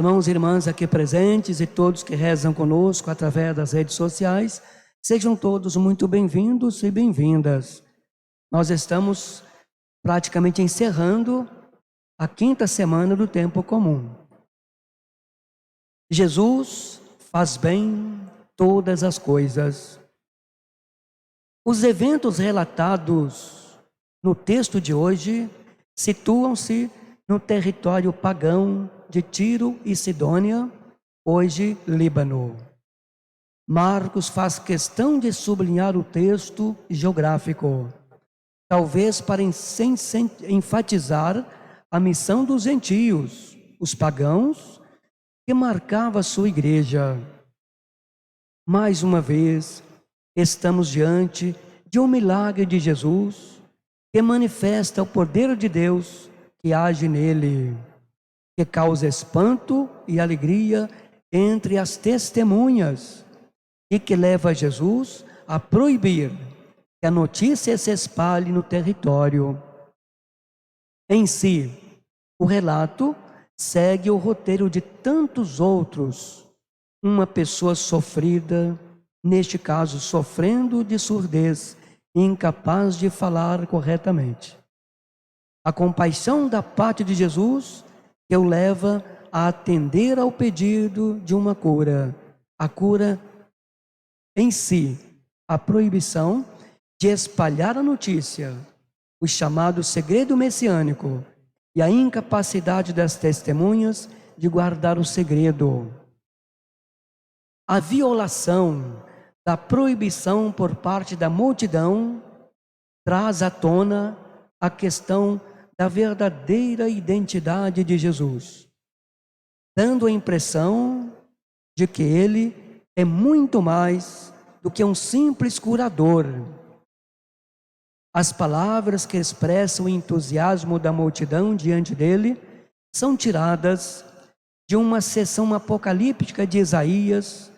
Irmãos e irmãs aqui presentes e todos que rezam conosco através das redes sociais, sejam todos muito bem-vindos e bem-vindas. Nós estamos praticamente encerrando a 5ª semana do tempo comum. Jesus faz bem todas as coisas. Os eventos relatados no texto de hoje situam-se no território pagão de Tiro e Sidônia, hoje Líbano. Marcos faz questão de sublinhar o texto geográfico, talvez para enfatizar a missão dos gentios, os pagãos, que marcava a sua igreja. Mais uma vez, estamos diante de um milagre de Jesus que manifesta o poder de Deus que age nele, que causa espanto e alegria entre as testemunhas e que leva Jesus a proibir que a notícia se espalhe no território. Em si, o relato segue o roteiro de tantos outros. Uma pessoa sofrida, neste caso sofrendo de surdez, incapaz de falar corretamente. A compaixão da parte de Jesus que o leva a atender ao pedido de uma cura. A cura em si, a proibição de espalhar a notícia, o chamado segredo messiânico e a incapacidade das testemunhas de guardar o segredo. A violação da proibição por parte da multidão traz à tona a questão da verdadeira identidade de Jesus, dando a impressão de que ele é muito mais do que um simples curador. As palavras que expressam o entusiasmo da multidão diante dele são tiradas de uma seção apocalíptica de Isaías,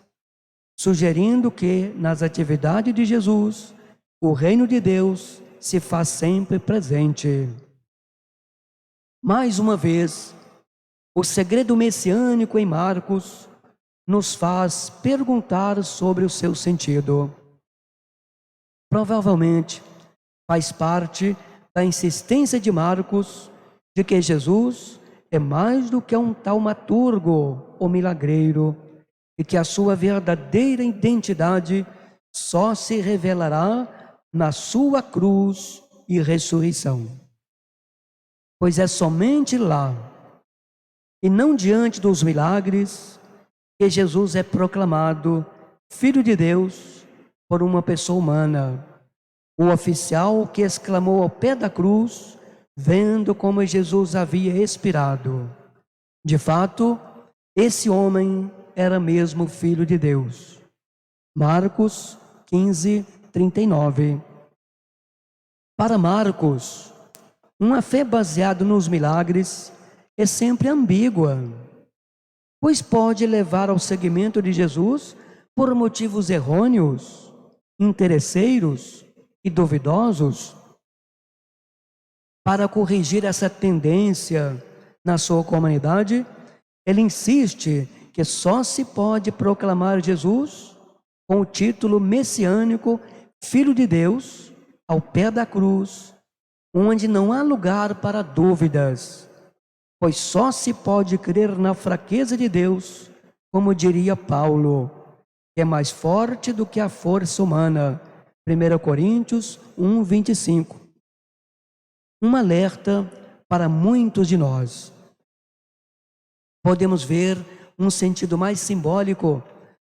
sugerindo que, nas atividades de Jesus, o reino de Deus se faz sempre presente. Mais uma vez, o segredo messiânico em Marcos nos faz perguntar sobre o seu sentido. Provavelmente faz parte da insistência de Marcos de que Jesus é mais do que um taumaturgo ou milagreiro e que a sua verdadeira identidade só se revelará na sua cruz e ressurreição. Pois é somente lá, e não diante dos milagres, que Jesus é proclamado Filho de Deus por uma pessoa humana. O oficial que exclamou ao pé da cruz, vendo como Jesus havia expirado. De fato, esse homem era mesmo Filho de Deus. Marcos 15, 39. Para Marcos, uma fé baseada nos milagres é sempre ambígua, pois pode levar ao seguimento de Jesus por motivos errôneos, interesseiros e duvidosos. Para corrigir essa tendência na sua comunidade, ele insiste que só se pode proclamar Jesus com o título messiânico Filho de Deus ao pé da cruz, onde não há lugar para dúvidas, pois só se pode crer na fraqueza de Deus, como diria Paulo, que é mais forte do que a força humana. 1 Coríntios 1, 25. Um alerta para muitos de nós. Podemos ver um sentido mais simbólico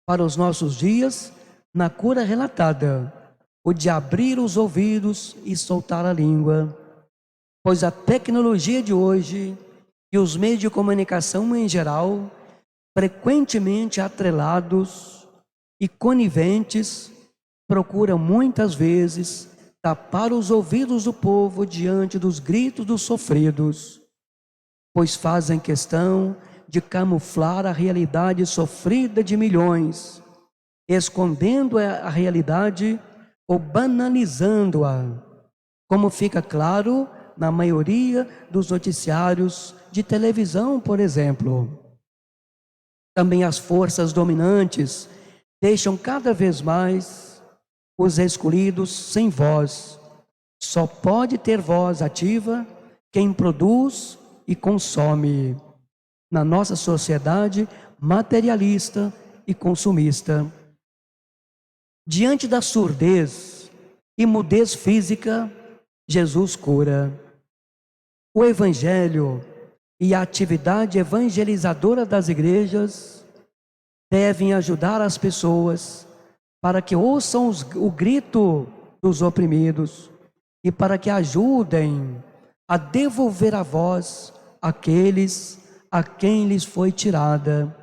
para os nossos dias na cura relatada, o de abrir os ouvidos e soltar a língua, pois a tecnologia de hoje e os meios de comunicação em geral, frequentemente atrelados e coniventes, procuram muitas vezes tapar os ouvidos do povo diante dos gritos dos sofridos, pois fazem questão de camuflar a realidade sofrida de milhões, escondendo a realidade ou banalizando-a, como fica claro na maioria dos noticiários de televisão, por exemplo. Também as forças dominantes deixam cada vez mais os excluídos sem voz. Só pode ter voz ativa quem produz e consome na nossa sociedade materialista e consumista. Diante da surdez e mudez física, Jesus cura. O Evangelho e a atividade evangelizadora das igrejas devem ajudar as pessoas para que ouçam o grito dos oprimidos e para que ajudem a devolver a voz àqueles a quem lhes foi tirada.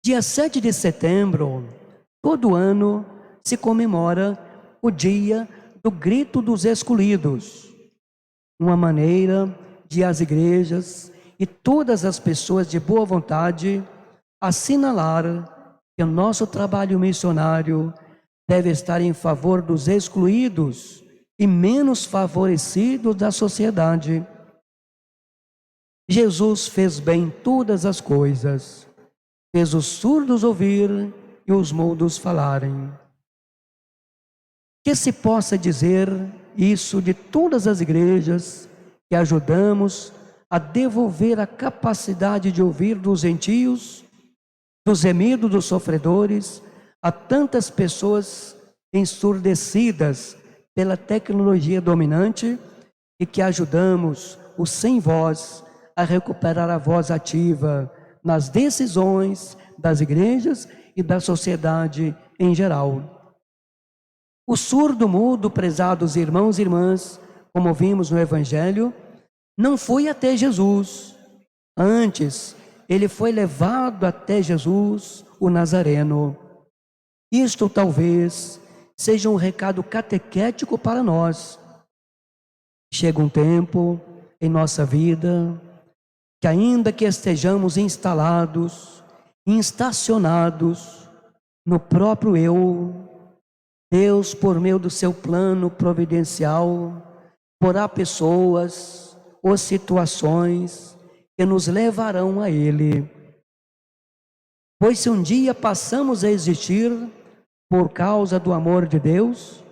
Dia 7 de setembro, todo ano, se comemora o dia do grito dos excluídos, uma maneira de as igrejas e todas as pessoas de boa vontade assinalar que o nosso trabalho missionário deve estar em favor dos excluídos e menos favorecidos da sociedade. Jesus fez bem todas as coisas, fez os surdos ouvir e os mudos falarem. Que se possa dizer isso de todas as igrejas que ajudamos a devolver a capacidade de ouvir dos gentios, dos gemidos dos sofredores, a tantas pessoas ensurdecidas pela tecnologia dominante e que ajudamos os sem voz a recuperar a voz ativa nas decisões das igrejas e da sociedade em geral. O surdo-mudo, prezados irmãos e irmãs, como vimos no Evangelho, não foi até Jesus. Antes, ele foi levado até Jesus, o Nazareno. Isto talvez seja um recado catequético para nós. Chega um tempo em nossa vida que, ainda que estejamos instalados, estacionados no próprio eu, Deus, por meio do seu plano providencial, porá pessoas ou situações que nos levarão a Ele. Pois se um dia passamos a existir por causa do amor de Deus,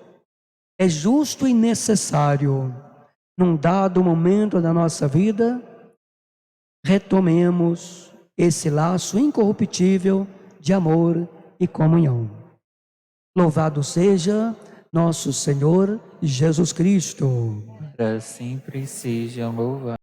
é justo e necessário, num dado momento da nossa vida, retomemos esse laço incorruptível de amor e comunhão. Louvado seja nosso Senhor Jesus Cristo. Para sempre seja louvado.